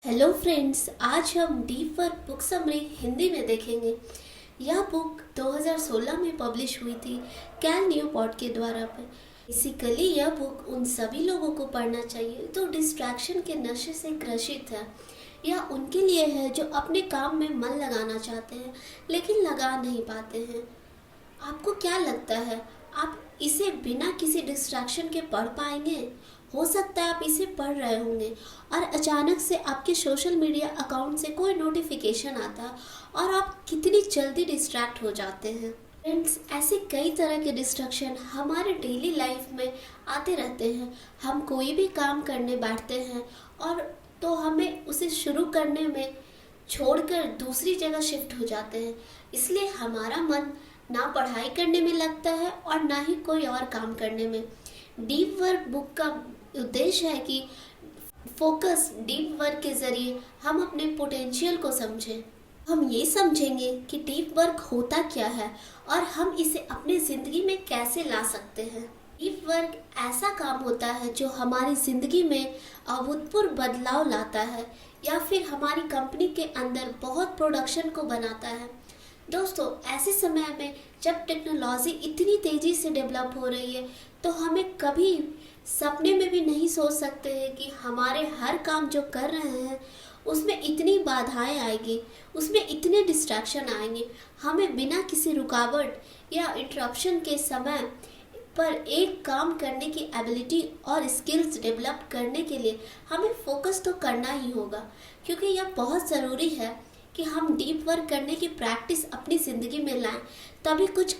Hello friends, आज हम deep work book summary Hindi में देखेंगे। यह बुक 2016 में पब्लिश हुई थी कैल न्यूपोर्ट के द्वारा पर। बेसिकली यह बुक उन सभी लोगों को पढ़ना चाहिए जो डिस्ट्रैक्शन के नशे से ग्रसित है। यह उनके लिए है जो अपने काम में मन लगाना चाहते हैं लेकिन लगा नहीं पाते हैं। आपको क्या लगता है, आप इसे बिना किसी डिस्ट्रैक्शन के पढ़ पाएंगे? हो सकता है आप इसे पढ़ रहे होंगे और अचानक से आपके सोशल मीडिया अकाउंट से कोई नोटिफिकेशन आता है और आप कितनी जल्दी डिस्ट्रैक्ट हो जाते हैं। फ्रेंड्स, ऐसे कई तरह के डिस्ट्रैक्शन हमारे डेली लाइफ में आते रहते हैं। हम कोई भी काम करने बैठते हैं और तो हमें उसे शुरू करने में छोड़कर दूसरी जगह शिफ्ट हो जाते हैं। इसलिए हमारा मन ना पढ़ाई करने में लगता है और ना ही कोई और काम करने में। डीप वर्क बुक का उद्देश्य है कि फोकस डीप वर्क के जरिए हम अपने पोटेंशियल को समझें। हम ये समझेंगे कि डीप वर्क होता क्या है और हम इसे अपनी ज़िंदगी में कैसे ला सकते हैं। डीप वर्क ऐसा काम होता है जो हमारी ज़िंदगी में अभूतपूर्व बदलाव लाता है या फिर हमारी कंपनी के अंदर बहुत प्रोडक्शन को बनाता है। दोस्तों, ऐसे समय में जब टेक्नोलॉजी इतनी तेज़ी से डेवलप हो रही है तो हमें कभी सपने में भी नहीं सोच सकते हैं कि हमारे हर काम जो कर रहे हैं उसमें इतनी बाधाएं आएगी, उसमें इतने डिस्ट्रैक्शन आएंगे। हमें बिना किसी रुकावट या इंटरप्शन के समय पर एक काम करने की एबिलिटी और स्किल्स डेवलप करने के लिए हमें फोकस तो करना ही होगा, क्योंकि यह बहुत ज़रूरी है कि हम डीप वर्क करने की प्रैक्टिस अपनी ज़िंदगी में लाएं, तभी कुछ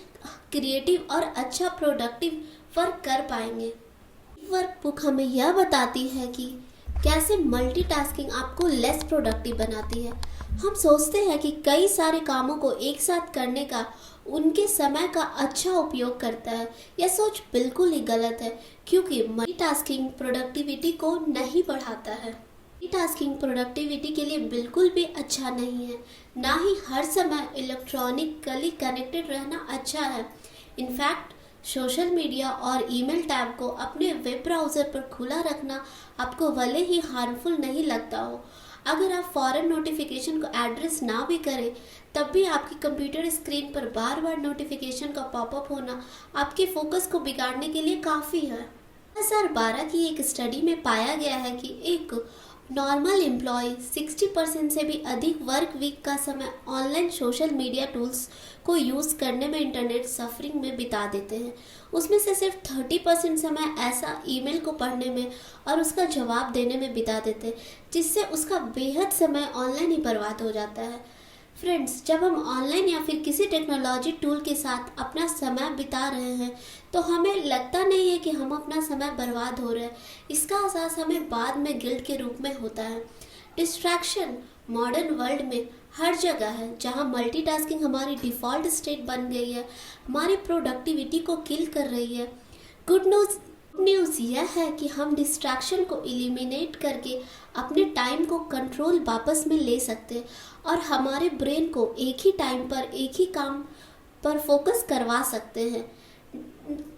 क्रिएटिव और अच्छा प्रोडक्टिव वर्क कर पाएंगे। डीप वर्क बुक हमें यह बताती है कि कैसे मल्टीटास्किंग आपको लेस प्रोडक्टिव बनाती है। हम सोचते हैं कि कई सारे कामों को एक साथ करने का उनके समय का अच्छा उपयोग करता है। यह सोच बिल्कुल ही गलत है, क्योंकि मल्टीटास्किंग प्रोडक्टिविटी को नहीं बढ़ाता है। मल्टीटास्किंग प्रोडक्टिविटी के लिए बिल्कुल भी अच्छा नहीं है, ना ही हर समय इलेक्ट्रॉनिकली कनेक्टेड रहना अच्छा है। इनफैक्ट सोशल मीडिया और ईमेल टैब को अपने वेब ब्राउज़र पर खुला रखना आपको भले ही हार्मफुल नहीं लगता हो। अगर आप फॉरन नोटिफिकेशन को एड्रेस ना भी करें, तब भी आपकी कंप्यूटर स्क्रीन पर बार बार नोटिफिकेशन का पॉपअप होना आपके फोकस को बिगाड़ने के लिए काफ़ी है। 2012 की एक स्टडी में पाया गया है कि एक नॉर्मल एम्प्लॉय 60% से भी अधिक वर्क वीक का समय ऑनलाइन सोशल मीडिया टूल्स को यूज़ करने में इंटरनेट सफरिंग में बिता देते हैं। उसमें से सिर्फ 30% समय ऐसा ईमेल को पढ़ने में और उसका जवाब देने में बिता देते हैं, जिससे उसका बेहद समय ऑनलाइन ही बर्बाद हो जाता है। फ्रेंड्स, जब हम ऑनलाइन या फिर किसी टेक्नोलॉजी टूल के साथ अपना समय बिता रहे हैं तो हमें लगता नहीं है कि हम अपना समय बर्बाद हो रहे हैं। इसका एहसास हमें बाद में गिल्ट के रूप में होता है। डिस्ट्रैक्शन मॉडर्न वर्ल्ड में हर जगह है, जहां मल्टीटास्किंग हमारी डिफ़ॉल्ट स्टेट बन गई है, हमारी प्रोडक्टिविटी को किल कर रही है। गुड न्यूज़ यह है कि हम डिस्ट्रैक्शन को एलिमिनेट करके अपने टाइम को कंट्रोल वापस में ले सकते हैं और हमारे ब्रेन को एक ही टाइम पर एक ही काम पर फोकस करवा सकते हैं।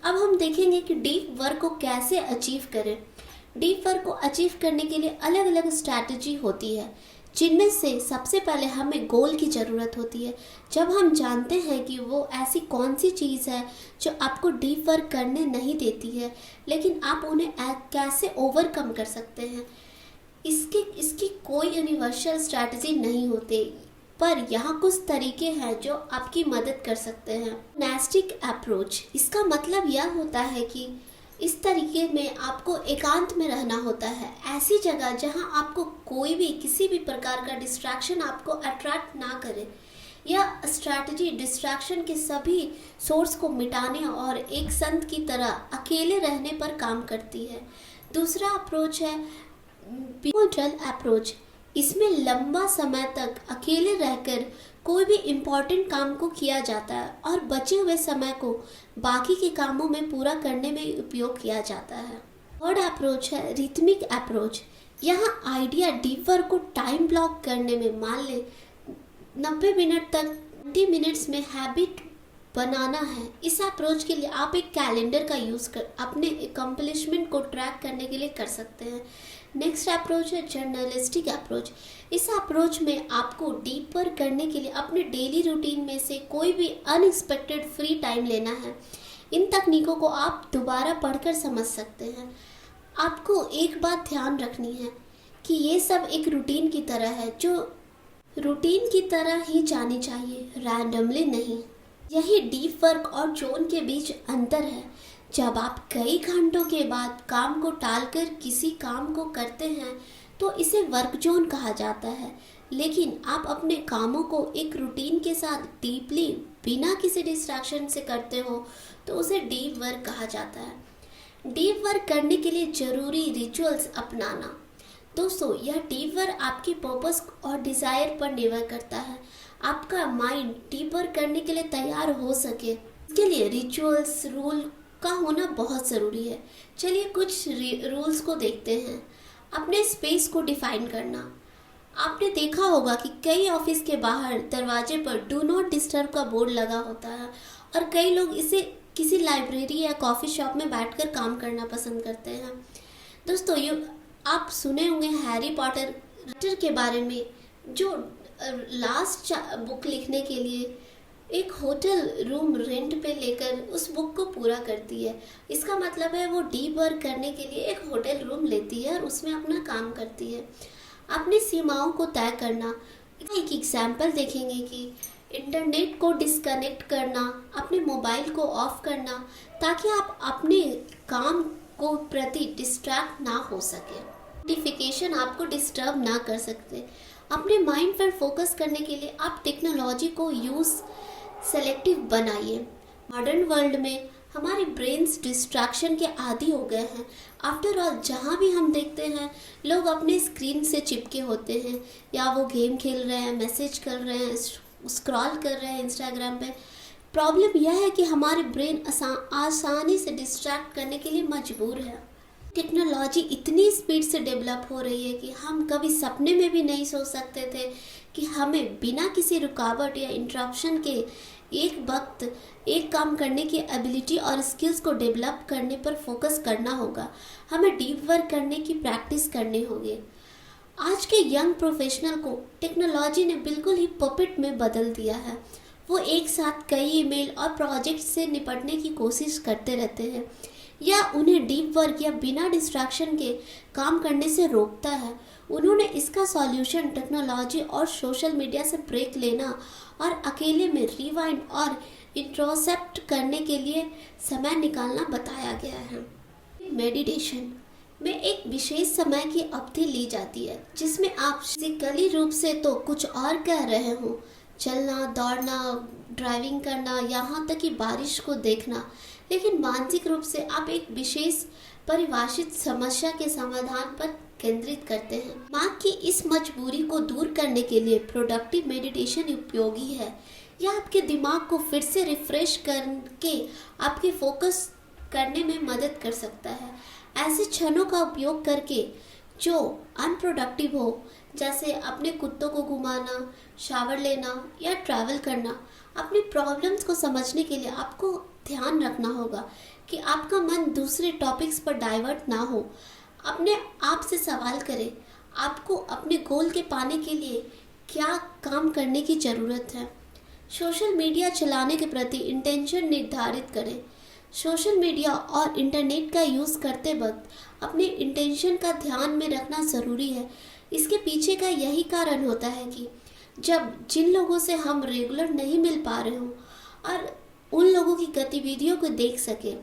अब हम देखेंगे कि डीप वर्क को कैसे अचीव करें। डीप वर्क को अचीव करने के लिए अलग अलग स्ट्रैटेजी होती है, जिनमें से सबसे पहले हमें गोल की ज़रूरत होती है। जब हम जानते हैं कि वो ऐसी कौन सी चीज़ है जो आपको डीप वर्क करने नहीं देती है, लेकिन आप उन्हें कैसे ओवरकम कर सकते हैं। इसकी कोई यूनिवर्सल स्ट्रैटेजी नहीं होती, पर यहाँ कुछ तरीके हैं जो आपकी मदद कर सकते हैं। मोनास्टिक अप्रोच, इसका मतलब यह होता है कि इस तरीके में आपको एकांत में रहना होता है, ऐसी जगह जहां आपको कोई भी किसी भी प्रकार का डिस्ट्रैक्शन आपको अट्रैक्ट ना करे। यह स्ट्रैटेजी डिस्ट्रैक्शन के सभी सोर्स को मिटाने और एक संत की तरह अकेले रहने पर काम करती है। दूसरा अप्रोच है बिमोडल अप्रोच। इसमें लंबा समय तक अकेले रहकर कोई भी इम्पोर्टेंट काम को किया जाता है और बचे हुए समय को बाकी के कामों में पूरा करने में उपयोग किया जाता है। थर्ड अप्रोच है रिथमिक अप्रोच। यहाँ आइडिया डीप वर्क को टाइम ब्लॉक करने में, मान ले 90 मिनट तक 20 मिनट्स में हैबिट बनाना है। इस अप्रोच के लिए आप एक कैलेंडर का यूज़ कर अपने अकम्पलिशमेंट को ट्रैक करने के लिए कर सकते हैं। नेक्स्ट अप्रोच है जर्नलिस्टिक अप्रोच। इस अप्रोच में आपको डीपर करने के लिए अपने डेली रूटीन में से कोई भी अनएक्सपेक्टेड फ्री टाइम लेना है। इन तकनीकों को आप दोबारा पढ़कर समझ सकते हैं। आपको एक बात ध्यान रखनी है कि ये सब एक रूटीन की तरह है, जो रूटीन की तरह ही जानी चाहिए, रैंडमली नहीं। यही डीप वर्क और जोन के बीच अंतर है। जब आप कई घंटों के बाद काम को टालकर किसी काम को करते हैं तो इसे वर्क जोन कहा जाता है, लेकिन आप अपने कामों को एक रूटीन के साथ डीपली बिना किसी डिस्ट्रैक्शन से करते हो तो उसे डीप वर्क कहा जाता है। डीप वर्क करने के लिए जरूरी रिचुअल्स अपनाना। दोस्तों, यह डीप वर्क आपकी पर्पस और डिज़ायर पर निर्भर करता है। आपका माइंड डीप वर्क करने के लिए तैयार हो सके, इसके लिए रिचुअल्स रूल का होना बहुत ज़रूरी है। चलिए कुछ रूल्स को देखते हैं। अपने स्पेस को डिफाइन करना। आपने देखा होगा कि कई ऑफिस के बाहर दरवाजे पर डू नॉट डिस्टर्ब का बोर्ड लगा होता है और कई लोग इसे किसी लाइब्रेरी या कॉफ़ी शॉप में बैठकर काम करना पसंद करते हैं। दोस्तों, आप सुने होंगे हैरी पॉटर के बारे में, जो लास्ट बुक लिखने के लिए एक होटल रूम रेंट पे लेकर उस बुक को पूरा करती है। इसका मतलब है वो डीप वर्क करने के लिए एक होटल रूम लेती है और उसमें अपना काम करती है। अपनी सीमाओं को तय करना। एक एग्जाम्पल देखेंगे कि इंटरनेट को डिस्कनेक्ट करना, अपने मोबाइल को ऑफ करना, ताकि आप अपने काम को प्रति डिस्ट्रैक्ट ना हो सके, नोटिफिकेशन आपको डिस्टर्ब ना कर सकते। अपने माइंड पर फोकस करने के लिए आप टेक्नोलॉजी को यूज़ सेलेक्टिव बनाइए। मॉडर्न वर्ल्ड में हमारे ब्रेन्स डिस्ट्रैक्शन के आदी हो गए हैं। आफ्टर ऑल, जहाँ भी हम देखते हैं लोग अपने स्क्रीन से चिपके होते हैं, या वो गेम खेल रहे हैं, मैसेज कर रहे हैं, स्क्रॉल कर रहे हैं इंस्टाग्राम पे। प्रॉब्लम यह है कि हमारे ब्रेन आसानी से डिस्ट्रैक्ट करने के लिए मजबूर है। टेक्नोलॉजी इतनी स्पीड से डेवलप हो रही है कि हम कभी सपने में भी नहीं सोच सकते थे कि हमें बिना किसी रुकावट या इंटरप्शन के एक वक्त एक काम करने की एबिलिटी और स्किल्स को डेवलप करने पर फोकस करना होगा। हमें डीप वर्क करने की प्रैक्टिस करनी होगी। आज के यंग प्रोफेशनल को टेक्नोलॉजी ने बिल्कुल ही पपेट में बदल दिया है। वो एक साथ कई ईमेल और प्रोजेक्ट से निपटने की कोशिश करते रहते हैं, या उन्हें डीप वर्क या बिना डिस्ट्रैक्शन के काम करने से रोकता है। उन्होंने इसका सॉल्यूशन टेक्नोलॉजी और सोशल मीडिया से ब्रेक लेना और अकेले में रिवाइंड और इंट्रोस्पेक्ट करने के लिए समय निकालना बताया गया है। मेडिटेशन में एक विशेष समय की अवधि ली जाती है जिसमें आप फिजिकली रूप से तो कुछ और कर रहे हो, चलना, दौड़ना, ड्राइविंग करना, यहाँ तक कि बारिश को देखना, लेकिन मानसिक रूप से आप एक विशेष परिभाषित समस्या के समाधान पर केंद्रित करते हैं। दिमाग की इस मजबूरी को दूर करने के लिए प्रोडक्टिव मेडिटेशन उपयोगी है। यह आपके दिमाग को फिर से रिफ्रेश करके आपके फोकस करने में मदद कर सकता है। ऐसे क्षणों का उपयोग करके जो अनप्रोडक्टिव हो, जैसे अपने कुत्तों को घुमाना, शावर लेना या ट्रैवल करना, अपनी प्रॉब्लम्स को समझने के लिए आपको ध्यान रखना होगा कि आपका मन दूसरे टॉपिक्स पर डाइवर्ट ना हो। अपने आप से सवाल करें, आपको अपने गोल के पाने के लिए क्या काम करने की ज़रूरत है। सोशल मीडिया चलाने के प्रति इंटेंशन निर्धारित करें। सोशल मीडिया और इंटरनेट का यूज़ करते वक्त अपने इंटेंशन का ध्यान में रखना ज़रूरी है। इसके पीछे का यही कारण होता है कि जब जिन लोगों से हम रेगुलर नहीं मिल पा रहे हों और उन लोगों की गतिविधियों को देख सकें,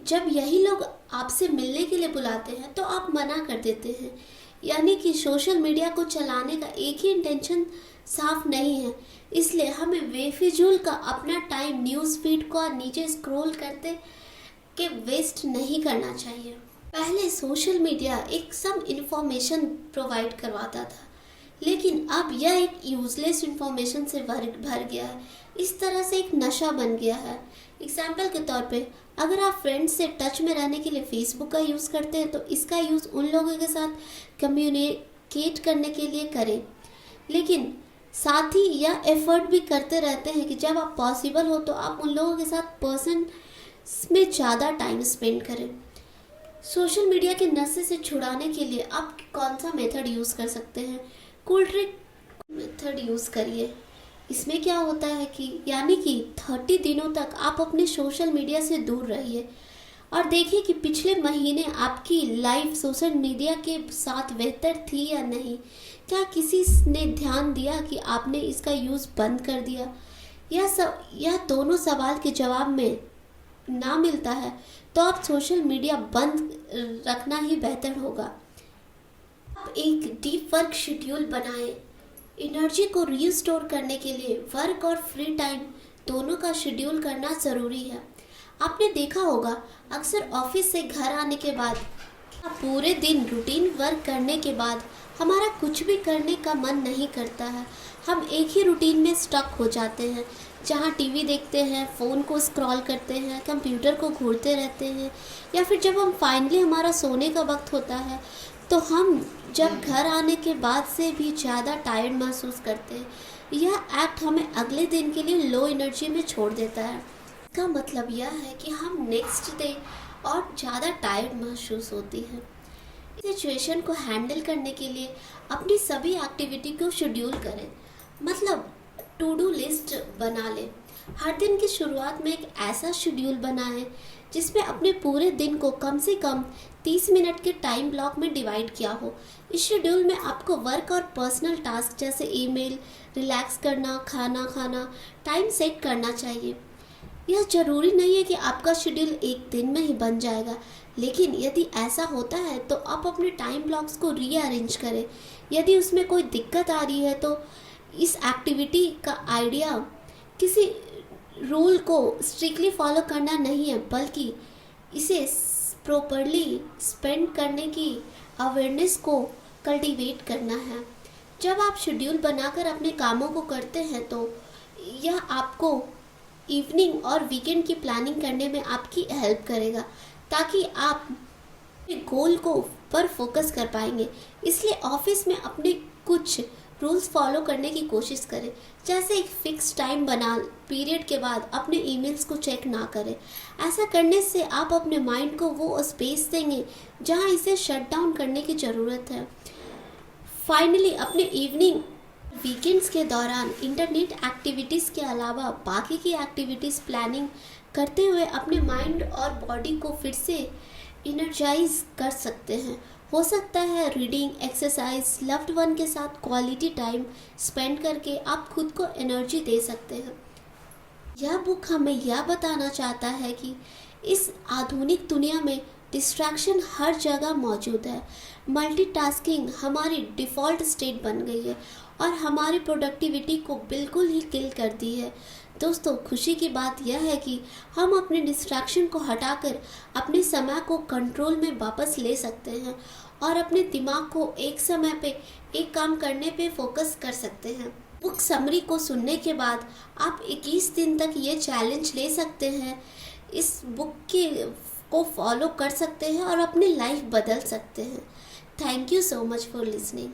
जब यही लोग आपसे मिलने के लिए बुलाते हैं तो आप मना कर देते हैं। यानी कि सोशल मीडिया को चलाने का एक ही इंटेंशन साफ नहीं है। इसलिए हमें बेफिजूल का अपना टाइम न्यूज़ फीड को नीचे स्क्रॉल करते के वेस्ट नहीं करना चाहिए। पहले सोशल मीडिया एक सम इंफॉर्मेशन प्रोवाइड करवाता था, लेकिन अब यह एक यूजलेस इंफॉर्मेशन से भर गया है। इस तरह से एक नशा बन गया है। एग्जाम्पल के तौर पे, अगर आप फ्रेंड्स से टच में रहने के लिए फेसबुक का यूज़ करते हैं तो इसका यूज़ उन लोगों के साथ कम्युनिकेट करने के लिए करें, लेकिन साथ ही यह एफर्ट भी करते रहते हैं कि जब आप पॉसिबल हो तो आप उन लोगों के साथ पर्सन में ज़्यादा टाइम स्पेंड करें। सोशल मीडिया के नशे से छुड़ाने के लिए आप कौन सा मेथड यूज़ कर सकते हैं? कूल ड्रिंक मेथड यूज़ करिए। इसमें क्या होता है कि यानी कि 30 दिनों तक आप अपने सोशल मीडिया से दूर रहिए और देखिए कि पिछले महीने आपकी लाइफ सोशल मीडिया के साथ बेहतर थी या नहीं। क्या किसी ने ध्यान दिया कि आपने इसका यूज़ बंद कर दिया? यह दोनों सवाल के जवाब में ना मिलता है तो आप सोशल मीडिया बंद रखना ही बेहतर होगा। आप एक डीप वर्क शेड्यूल बनाएं। एनर्जी को रीस्टोर करने के लिए वर्क और फ्री टाइम दोनों का शेड्यूल करना ज़रूरी है। आपने देखा होगा अक्सर ऑफिस से घर आने के बाद पूरे दिन रूटीन वर्क करने के बाद हमारा कुछ भी करने का मन नहीं करता है। हम एक ही रूटीन में स्टक हो जाते हैं, जहाँ टीवी देखते हैं, फ़ोन को स्क्रॉल करते हैं, कंप्यूटर को घूरते रहते हैं, या फिर जब हम फाइनली हमारा सोने का वक्त होता है तो हम जब घर आने के बाद से भी ज़्यादा टायर्ड महसूस करते हैं। यह एक्ट हमें अगले दिन के लिए लो एनर्जी में छोड़ देता है। इसका मतलब यह है कि हम नेक्स्ट डे और ज़्यादा टायर्ड महसूस होती है। इस सिचुएशन को हैंडल करने के लिए अपनी सभी एक्टिविटी को शेड्यूल करें, मतलब टू डू लिस्ट बना लें। हर दिन की शुरुआत में एक ऐसा शेड्यूल बनाएं जिसमें अपने पूरे दिन को कम से कम 30 मिनट के टाइम ब्लॉक में डिवाइड किया हो। इस शेड्यूल में आपको वर्क और पर्सनल टास्क जैसे ईमेल, रिलैक्स करना, खाना खाना टाइम सेट करना चाहिए। यह जरूरी नहीं है कि आपका शेड्यूल एक दिन में ही बन जाएगा, लेकिन यदि ऐसा होता है तो आप अपने टाइम ब्लॉक्स को रीअरेंज करें। यदि उसमें कोई दिक्कत आ रही है तो इस एक्टिविटी का आइडिया किसी रूल को स्ट्रिक्टली फॉलो करना नहीं है, बल्कि इसे प्रॉपरली स्पेंड करने की अवेयरनेस को कल्टीवेट करना है। जब आप शेड्यूल बनाकर अपने कामों को करते हैं तो यह आपको इवनिंग और वीकेंड की प्लानिंग करने में आपकी हेल्प करेगा, ताकि आप गोल को पर फोकस कर पाएंगे। इसलिए ऑफिस में अपने कुछ रूल्स फॉलो करने की कोशिश करें, जैसे एक फिक्स टाइम बना पीरियड के बाद अपने ईमेल्स को चेक ना करें। ऐसा करने से आप अपने माइंड को वो स्पेस देंगे जहां इसे शट डाउन करने की ज़रूरत है। फाइनली अपने इवनिंग वीकेंड्स के दौरान इंटरनेट एक्टिविटीज़ के अलावा बाकी की एक्टिविटीज़ प्लानिंग करते हुए अपने माइंड और बॉडी को फिर से इनर्जाइज कर सकते हैं। हो सकता है रीडिंग, एक्सरसाइज, लव्ड वन के साथ क्वालिटी टाइम स्पेंड करके आप खुद को एनर्जी दे सकते हैं। यह बुक हमें यह बताना चाहता है कि इस आधुनिक दुनिया में डिस्ट्रैक्शन हर जगह मौजूद है। मल्टीटास्किंग हमारी डिफ़ॉल्ट स्टेट बन गई है और हमारी प्रोडक्टिविटी को बिल्कुल ही किल करती है। दोस्तों, खुशी की बात यह है कि हम अपने डिस्ट्रैक्शन को हटाकर अपने समय को कंट्रोल में वापस ले सकते हैं और अपने दिमाग को एक समय पे एक काम करने पे फोकस कर सकते हैं। बुक समरी को सुनने के बाद आप 21 दिन तक ये चैलेंज ले सकते हैं, इस बुक को फॉलो कर सकते हैं और अपनी लाइफ बदल सकते हैं। Thank you so much for listening.